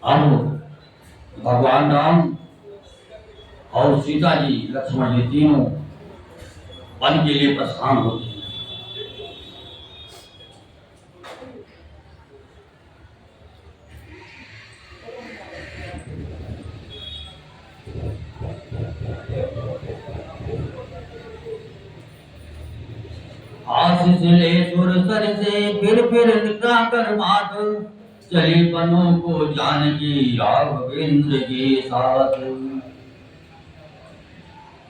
अब भगवान राम और सीता जी, लक्ष्मण जी तीनों वन के लिए प्रस्थान होते हैं। आशीष ले सुर सर से फिर निकला कर मात, चली बनों को जानकी राघवेंद्र के साथ।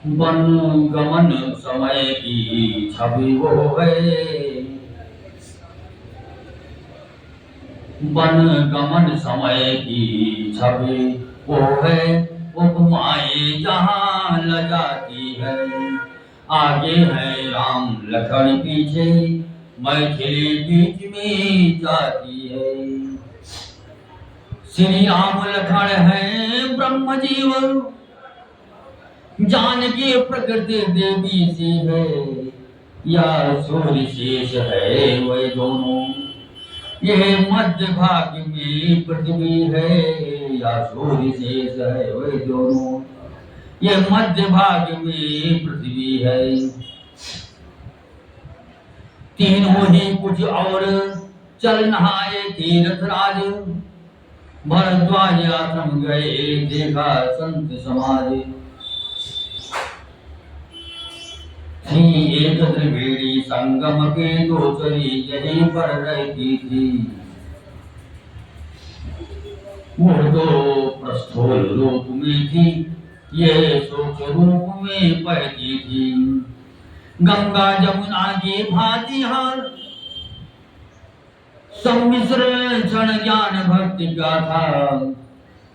वन गमन समय की छवि वो है, वन गमन समय की छवि वो है, उपमाएं जहां ल जाती है। आगे है राम लखन पीछे, मैथिली बीच में जाती है। श्री राम लखन है ब्रह्म जीव, जानकी प्रकृति देवी सी है। या सूर्य शेष है वे दोनों, ये मध्य भाग में पृथ्वी है। या सूर्य शेष है वे दोनों, ये मध्य भाग में पृथ्वी है। तीनों ही कुछ और चल नहाए तीर्थ राज, भरद्वाज आश्रम गए देखा संत समाज। एक त्रिवेणी संगम के दोसरी यहीं पर रहती थी। वो तो प्रस्थोल रूप में थी, ये सोच रूप में बहती थी। गंगा जमुना की भांति हार, सम्मिश्र क्षण ज्ञान भक्ति का था।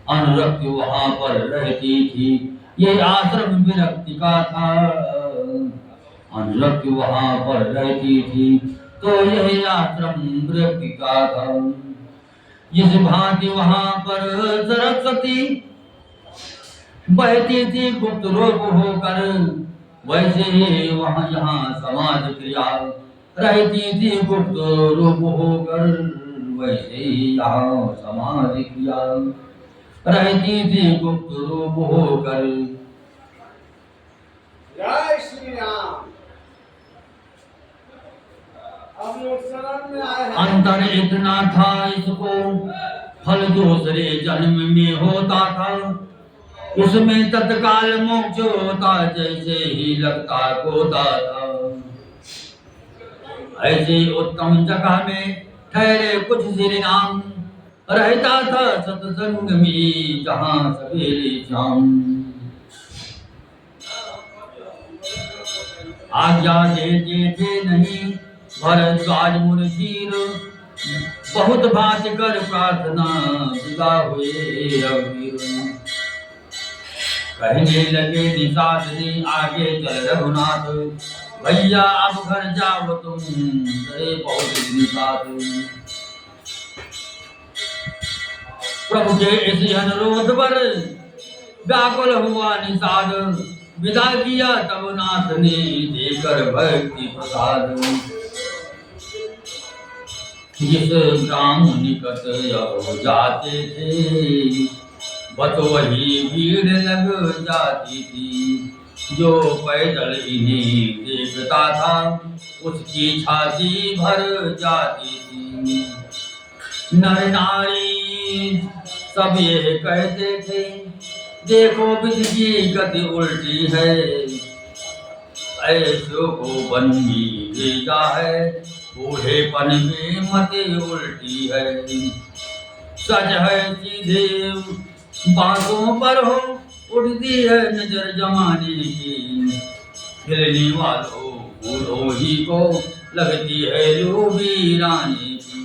अनुरक्ति वहां पर रहती थी, ये आश्रम विरक्ति का था। अनुरक्ति वहां पर रहती थी, तो यह आश्रम विरक्ति का था। जिस भांति वहां पर सरस्वती बहती थी गुप्त रूप होकर, वैसे ही वहां यहाँ समाज क्रिया रहती थी गुप्त रूप होकर। वैसे ही यहाँ समाज क्रिया रहती थी गुप्त रूप होकर। जय श्री राम। अब लोग शरण में आए हैं। अंतर इतना था इसको, फल दूसरे जन्म में होता था। उसमें तत्काल मोक्ष होता, जैसे ही लगता होता था। ऐसे उत्तम जगह में ठहरे कुछ श्री राम, रहता था सत्संग में जहां सवेरे शाम। आज्ञा देते थे नहीं भरद्वाज मुनीर, बहुत बात कर प्रार्थना विदा हुए रघुवीर। कहने लगे निषाद ने आगे चल रघुनाथ, भैया अब घर जाओ तुम गए बहुत निषाद। प्रभु के इस अनुरोध पर व्याकुल हुआ निषाद, विदा किया तब नाथ ने देकर भक्ति प्रसाद। जिस ग्राम निकट अब जाते थे, बस वही भीड़ लग जाती थी। जो पैदल इन्हें देखता था, उसकी छाती भर जाती थी। नर नारी सब ये कहते थे, देखो विधि की गति उल्टी है। ऐसो को बन्ही भेजा है, बूढ़ेपन में मते उल्टी है। सच है सीधे बातों पर हो, उड़ती है नजर जमाने की। हिलने वालों बूढ़ों ही को लगती है रूबी रानी की।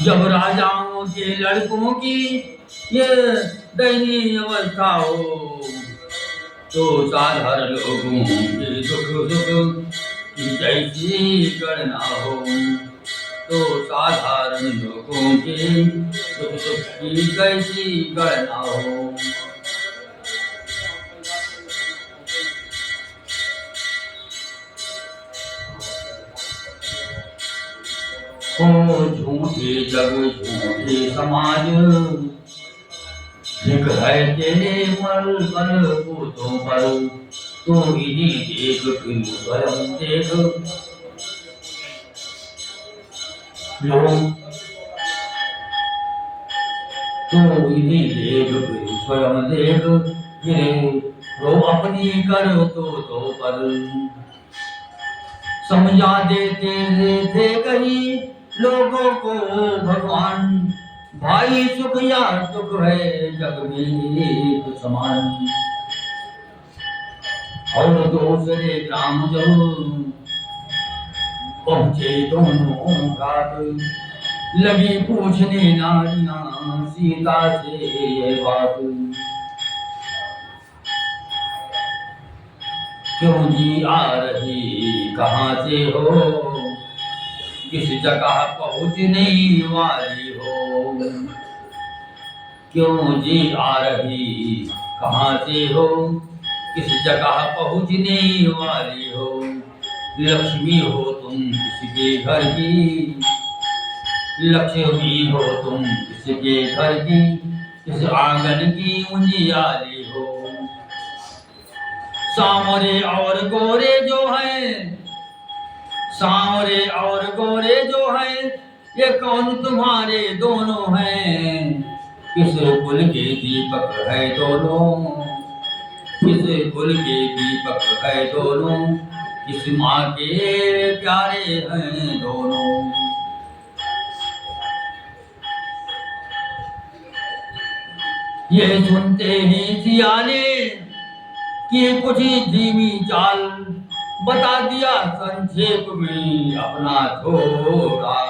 जब राजाओं के लड़कों की ये दयनीय अवस्था हो, तो साधारण लोगों के दुख सुख की जैसी गणना हो। तो साधारण लोगों के दुख सुख की कैसी गणना हो। ओ झूठे जग झूठे समाज, एक है तेरे मल बल बूतों पर, तू इन्हीं देख फिर स्वयं देख। लोग तू इन्हीं देख फिर स्वयं देख, फिर रो अपनी कर तो पर। समझा देते थे कहीं लोगों को भगवान, भाई सुख या दुख है जग में एक समान। और दूसरे ग्राम जब पहुंचे दोनों घाट, लगी पूछने नारियां सीता से ये बात। क्यों जी आ रही कहाँ से हो, किस जगह पहुँचने वाली हो। क्यों जी आ रही कहाँ से हो, किस जगह पहुँचने वाली हो। लक्ष्मी हो तुम किसके घर की, लक्ष्मी हो तुम किसके घर की, किस आंगन की उजियाली हो। सांवरे और गोरे जो हैं, सांवरे और गोरे जो हैं, ये कौन तुम्हारे दोनों हैं। किस कुल के दीपक है दोनों, किस कुल के दीपक है दोनों, किस माँ के प्यारे हैं दोनों। ये सुनते ही सिया ने कि कुछ धीमी चाल, बता दिया संक्षेप में अपना थोड़ा।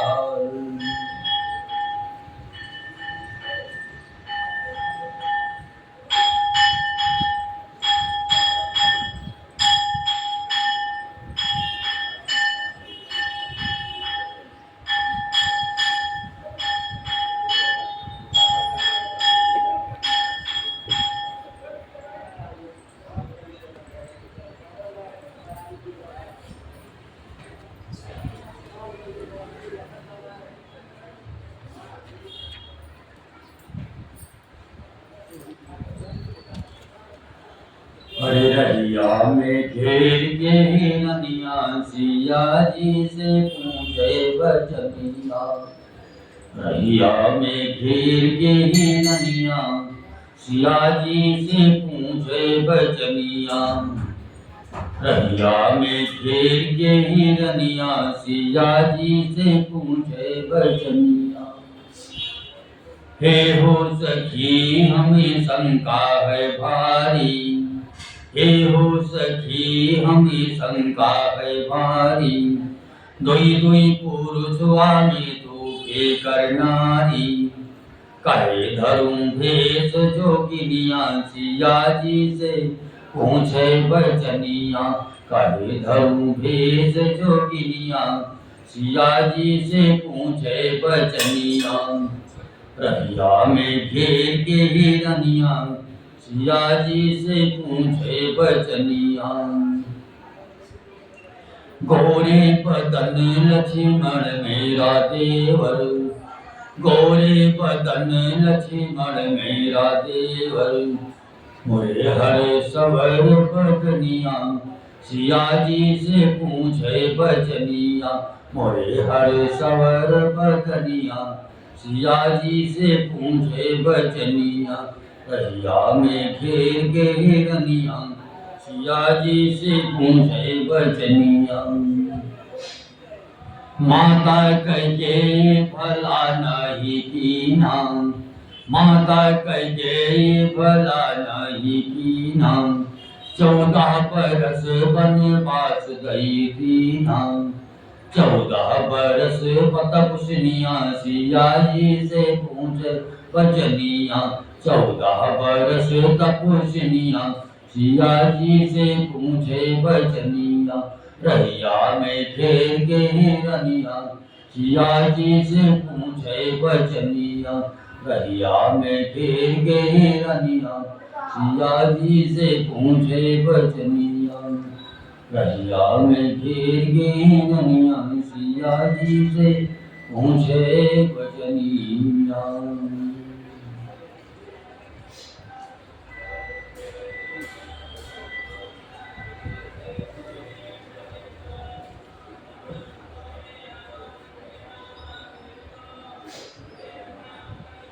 अरे रहिया में घेर के ही नदिया, सिया जी से पूछे बचनिया। रहिया में घेर के ही नदिया, सिया जी से पूछे बचनिया। रहिया में घेर के ही नदिया, सिया जी से पूछे बचनिया। हे हो सखी हमें शंका है भारी, हे हो सखी हमें शंका है भारी। दुई दुई पुरुष स्वामी तू के करनारी, कहे धरूं भेष जोगिनिया, सिया जी से पूछे बचनिया। कहे धरूं भेष जोगिनिया, सिया जी से पूछे बचनिया। रहिया में घेर के हिरनिया, सिया जी से पूछे बचनिया। गोरे बदन लक्ष्मण मेरा देवर, गोरे बदन लक्ष्मण मेरा देवर। मोरे हर सवर बदनिया, सिया जी से पूछे बचनिया। मोरे हर सवर बदनिया, सिया जी से पूछे बचनिया। रहिया में घेर के हिरनिया, सिया जी से पूछे बचनिया। माता कहे भला नहीं कीना, माता कहे भला नहीं कीना। 14 बरस वनवास गई दीना, 14 बरस तपस्निया, सिया जी से पूछे बचनिया। 14 बरस तपस्निया, सिया जी से पूछे बचनिया। रहिया में घेर के हिरनिया, सिया जी से पूछे बचनिया। रहिया में घेर के हिरनिया, सिया जी से पूछे बचनिया। रहिया में घेर के हिरनिया, सिया जी से ऊंचे बजनिया।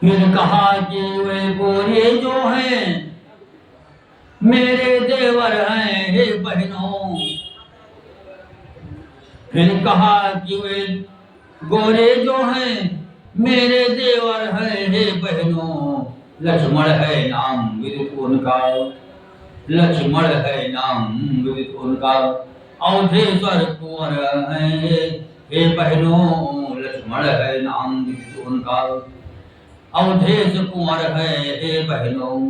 फिर कहा कि वे गोरे जो हैं मेरे देवर हैं हे बहनों। फिर कहा कि वे गोरे जो हैं मेरे देवर हैं हे बहनों। लक्ष्मण है नाम विदित उनका, लक्ष्मण है नाम विदित उनका। अवधेश्वर कुंवर हैं हे बहनों, लक्ष्मण है नाम विदित उनका। अवधेश कुंवर है हे बहनों।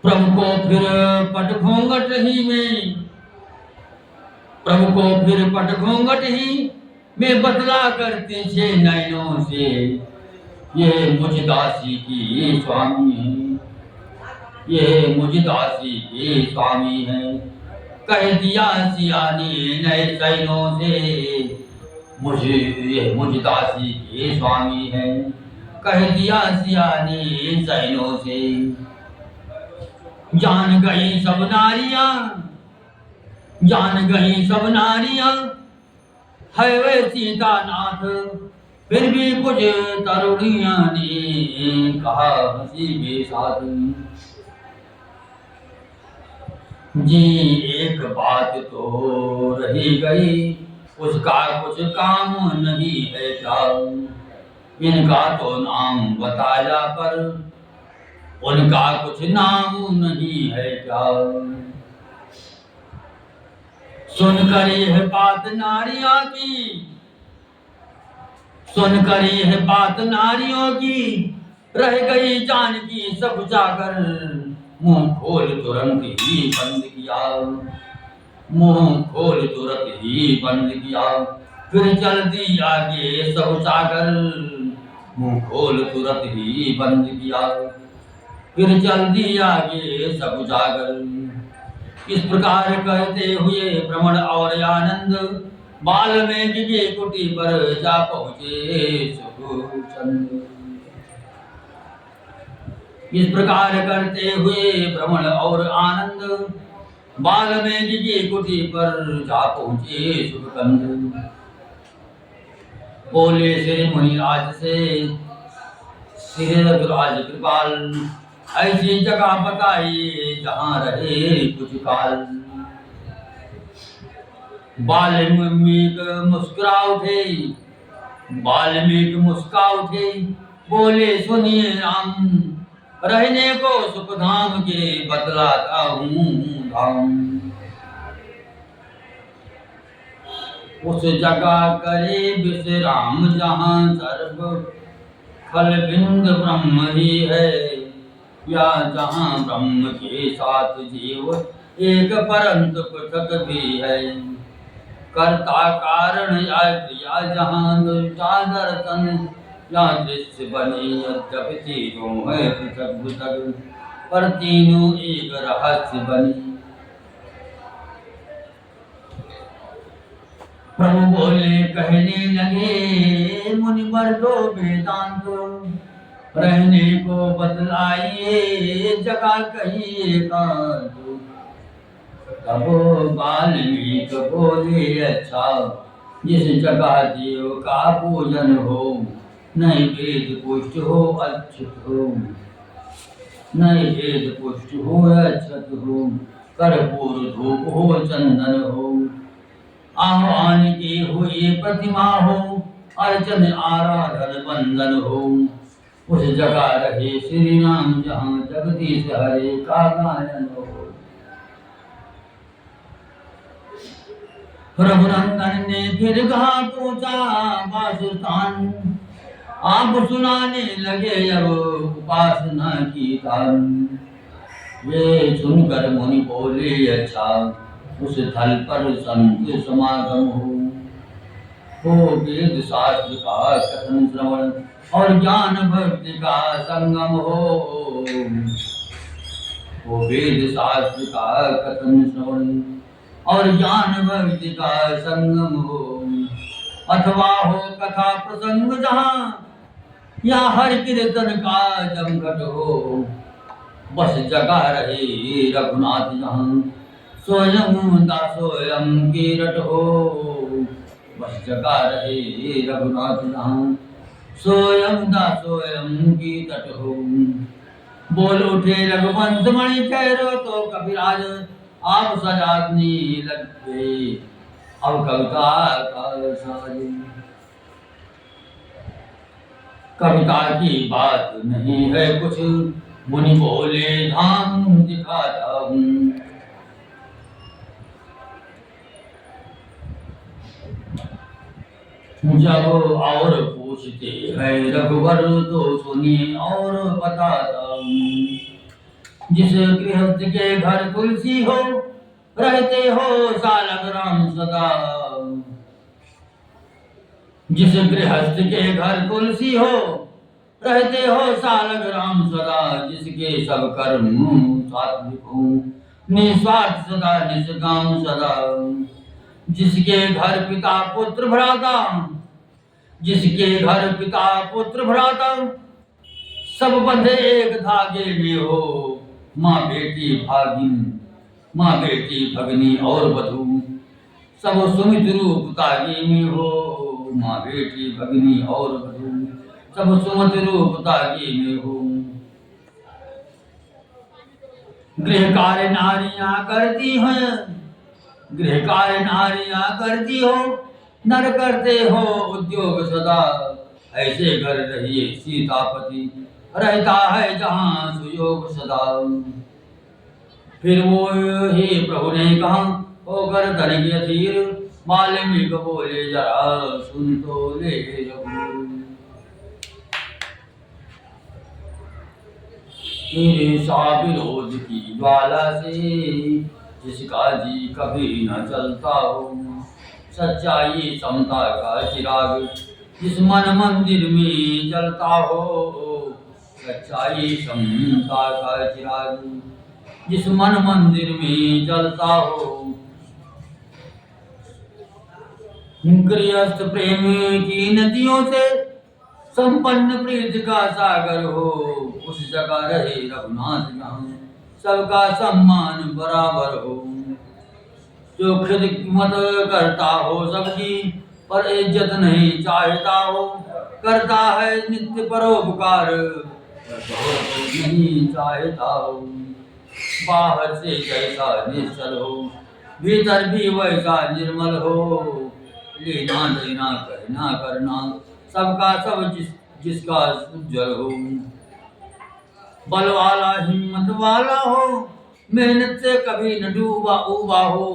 प्रभु को फिर पट घूंघट ही में, प्रभु को फिर पट घूंघट ही में बदला करते छे नैनों से। ये मुझ दासी की स्वामी है, ये मुझ दासी के स्वामी है। कह दिया सिया ने नए सैनों से, मुझे ये मुझ दासी के स्वामी है। कह दिया सिया ने सैनों से। जान गई सब नारियां, जान गई सब नारियां है वे सीतानाथ। फिर भी कुछ तरुणियां ने कहा हंसी के साथ, जी एक बात तो रही गई, उसका कुछ काम नहीं है क्या। इनका तो नाम बताया पर उनका कुछ नाम नहीं है क्या। सुनकर यह बात नारियों की, सुनकर यह बात नारियों की रह गई जानकी सब जाकर। मुंह खोल तुरंत ही बंद किया, मुंह खोल तुरंत ही बंद किया। फिर चल दी आगे सब जाकर, मुंह खोल तुरंत ही बंद किया। फिर चल दी आगे सब जागर। इस प्रकार कहते हुए भ्रमण और आनंद वाल्मीकि की कुटी पर जा पहुंचे सुखचंद। इस प्रकार करते हुए भ्रमण और आनंद वाल्मीकि की कुटी पर जा पहुंचे सुखचंद। बोले श्री मुनिराज से, श्री रघुराज कृपाल ऐसी जगह बताइए जहां रहे कुछ काल। वाल्मीकि मुस्कुरा उठे, वाल्मीकि मुस्कुरा उठे, बोले सुनिए राम, रहने को सुख धाम के बतलाता हूँ धाम। उस जगह करे विश्राम जहाँ सर्व फल बिंद ब्रह्म ही है, या जहाँ ब्रह्म के साथ जीव एक परंतु पृथक भी है। कर्ता कारण या क्रिया जहाँ दृष्टा दर्शन या दृश्य बने, यद्यपि तीनों है पृथक पृथक पर तीनों एक रहस्य बने। प्रभु बोले कहने लगे मुनिवर दो वेदांत, रहने को बतलाइए जगह कहिए एकांत। तब वाल्मीकि बोले अच्छा, जिस जगह देव का पूजन हो, नहीं वेद पुष्ट हो अक्षत हो, नहीं वेद पुष्ट हो अक्षत हो, कर्पूर धूप हो चंदन हो, आह्वान की हुई प्रतिमा हो, अर्चन आराधन बंदन हो। उस जगह रहे श्री राम जहाँ जगदीश हरे का गायन हो। रघुनंदन ने फिर कहा पूछा वासुस्थान, आप सुनाने लगे अब उपासना की तान। ये सुनकर मुनि बोले अच्छा, उस थल पर संत समागम हो वेद शास्त्र का कथन श्रवण और ज्ञान भक्ति का संगम हो। वेद शास्त्र का कथन श्रवण और ज्ञान भक्ति का संगम हो। अथवा हो कथा प्रसंग जहाँ, या हर कीर्तन का जमघट हो, बस जगा रहे रघुनाथ जहाँ, स्वयं दासोयम की रट हो, बस जगा रहे रघुनाथ जहाँ, सोयम दासोयम की तट हो। बोल उठे रघुवंश मणि ठहरो तो कपिराज, आप सजाने लग गए अब कविता का साज। कविता की बात नहीं है कुछ, मुनि बोले धाम दिखाता हूँ। जब और पूछते हैं रघुवर तो सुनिए और बताता हूँ। जिस गृहस्थ के घर तुलसी हो, रहते हो सालक राम सदा। जिस गृहस्थ के घर तुलसी हो, रहते हो सालक राम सदा। जिसके सब कर्म सात्विक हो, निस्वार्थ सदा निष्काम सदा। जिसके घर पिता पुत्र भ्राता, जिसके घर पिता पुत्र भ्राता, सब बंधे एक धागे में हो। माँ बेटी भागिन, माँ बेटी भगनी और बधू, सब सुमित रूप तागे में हो। माँ बेटी भगनी और बधू, सब सुमित रूप तागे में हो। गृह कार्य नारियां करती हैं, गृह कार्य नारियां करती हो, नर करते हो उद्योग सदा। ऐसे घर रहिए सीतापति, रहता है जहाँ सुयोग सदा। फिर वो ही प्रभु ने कहा होकर धन के अधीर, वाल्मीकि बोले जरा सुन तो ले रघुवीर। ईर्षा विरोध की ज्वाला से, जिसका जी कभी न चलता हो। सच्चाई समता का चिराग, जिस मन मंदिर में जलता हो। सच्चाई समता का चिराग, जिस मन मंदिर में जलता हो। गृहस्थ प्रेम की नदियों से, संपन्न प्रीत का सागर हो। उस जगह रहे रघुनाथ जहाँ, सबका सम्मान बराबर हो। जो खिदमत करता हो सबकी, पर इज्जत नहीं चाहता हो। करता है नित्य परोपकार, पर बहुत नहीं चाहता हो। बाहर से जैसा निश्चल हो, भीतर भी वैसा निर्मल हो। लेना देना कहना करना, सबका सब जिसका उज्जवल हो। बल वाला हिम्मत वाला हो, मेहनत से कभी न डूबा उबा हो।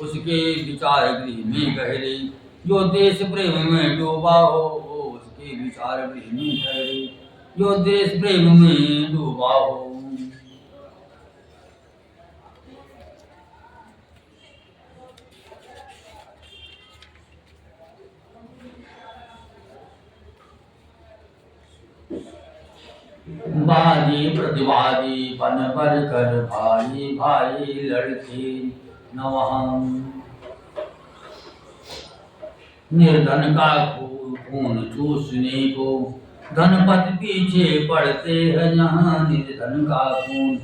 उसके विचार गृह में गहरे, जो देश प्रेम में डूबा हो। उसके विचार गृह में गहरे, जो देश प्रेम में डूबा हो। वादी प्रतिवादी बन बर कर, भाई भाई लड़के न वहाँ। निर्धन का खून चूसने को, धनपति पीछे पड़ते हैं यहाँ। निर्धन का खून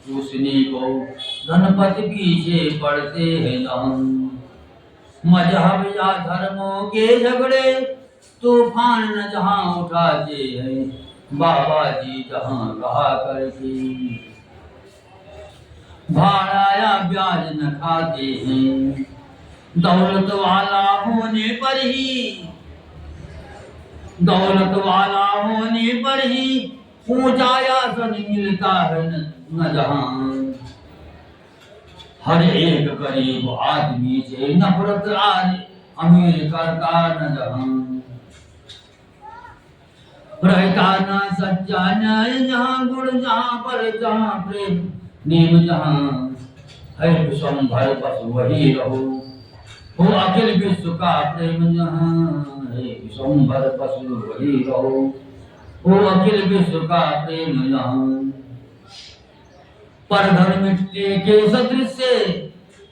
चूसने को, धनपति पीछे पड़ते हैं यहाँ। मजहब या धर्मों के झगड़े, तूफान न जहाँ उठाते हैं। बाबा जी जहाँ कहा करके, भाड़ा या ब्याज न खाते हैं। दौलत वाला होने पर ही, दौलत वाला होने पर ही ऊंचा आसन मिलता है न जहाँ। हर एक गरीब आदमी से नफरत आज अमीर करता न जहाँ। रहता ना सच्चा न्याय जहाँ, गुण जहाँ पर जहाँ प्रेम नेम जहाँ। है विश्वंभर बस वही रहो, हो अखिल विश्व का प्रेम जहाँ। है विश्वंभर बस वही रहो, हो अखिल विश्व का प्रेम जहाँ। पर धर्म मिट्टी के सदृश से,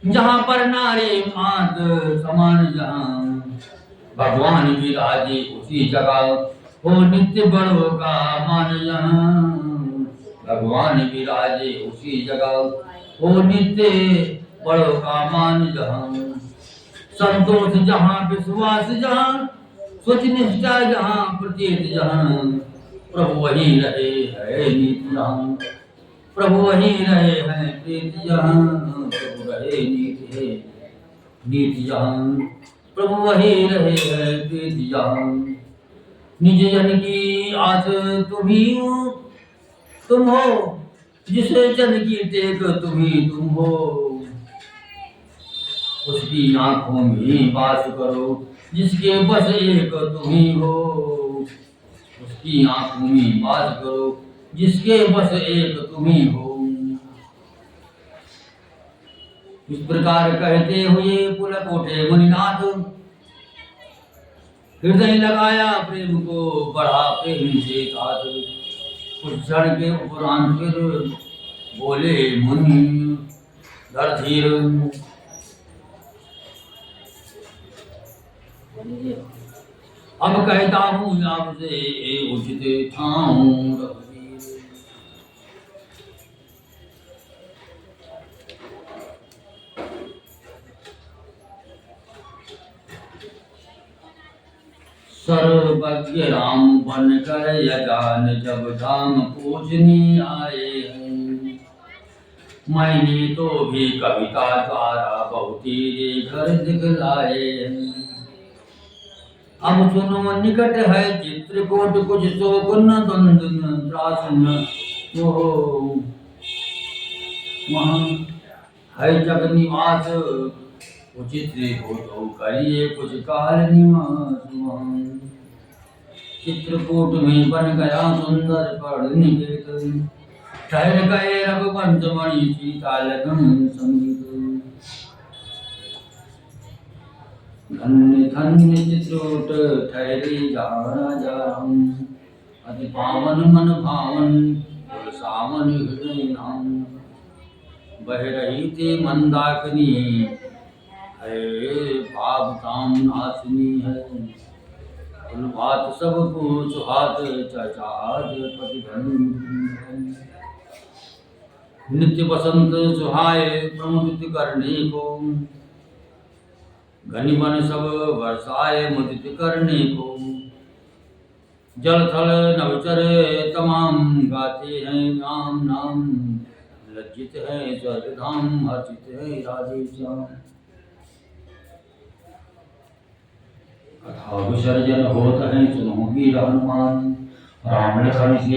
जहाँ पर नारी मात समान जहाँ। भगवान विराजे उसी जगह हो नित्य बड़ों का मान यहाँ। भगवान विराजे उसी जगह हो नित्य बड़ों का मान जहाँ। संतोष जहाँ विश्वास जहाँ सोच निष्ठा जहाँ प्रतीत जहाँ। प्रभु वही रहे है नित्य जहाँ। प्रभु वही रहे हैं प्रीत जहाँ। प्रभु रहे नित्य है नित्य जहाँ। प्रभु वही रहे है प्रीत जहाँ। निज जन की आस तुम हो जिसे जन की टेक तुम हो। उसकी आंखों में वास करो जिसके बस एक तुम ही हो। उसकी आंखों में वास करो जिसके बस एक तुम ही हो। इस प्रकार कहते हुए पुलक उठे मुनिनाथ। हृदय लगाया प्रेम को बढ़ा प्रेम से साथ। कुछ क्षण के उपरांत फिर बोले मुनि धर धीर। अब कहता हूँ आपसे उचित ठाऊं रघुवीर। सर्वज्ञ राम बन कर यजान जब धाम पूजनी आए हैं। मैंने तो भी कविता द्वारा बहुती घर दिखलाए हैं। अब सुनो निकट है चित्रकूट कुछ शोक न द्वंद न त्रास न वो। वहाँ है जग निवास उचित हो तो करिए कुछ काल निवास वहाँ। चित्रकूट में बन गया सुंदर पढ़ निकेतन। ठहर गए रघुवंश मणि सीता लगन संगीत। धन्य धन्य चित्रकूट ठहरे जाना जाम। अति पावन मन भावन सावन हृदय नाम। बह रही थी मंदाकिनी है पाप काम नाशनी है। बात सबको सुहात चचाज प्रतिधन। नित्य बसंत सुहाए प्रमुदित करने को। घनी मन सब वर्षाए मुदित करने को। जल थल नवचर तमाम गाते हैं नाम नाम। लज्जित है स्वर्ग धाम हर्षित है राधे श्याम। कथा विसर्जन होता है सुनो वीर हनुमान। राम लखन